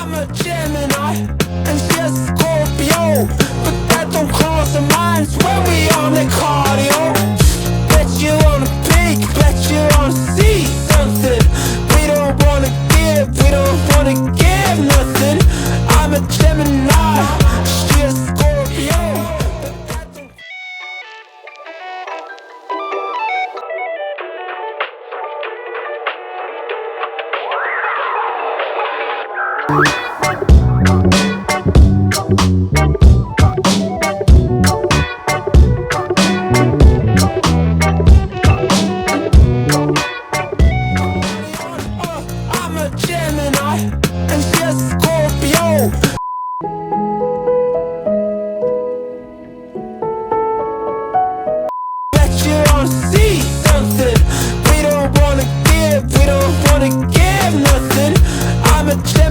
I'm a Gemini, and she's a Scorpio, but that don't cross our minds when we on the cardio. Bet you wanna peek, bet you wanna see something. We don't wanna give, we don't wanna give nothing. I'm a Gemini, she's a Scorpio, but that don't... I'm a Gemini, and she's a Scorpio. Bet you wanna see something. We don't wanna give, we don't wanna give nothing. I'm a Gemini.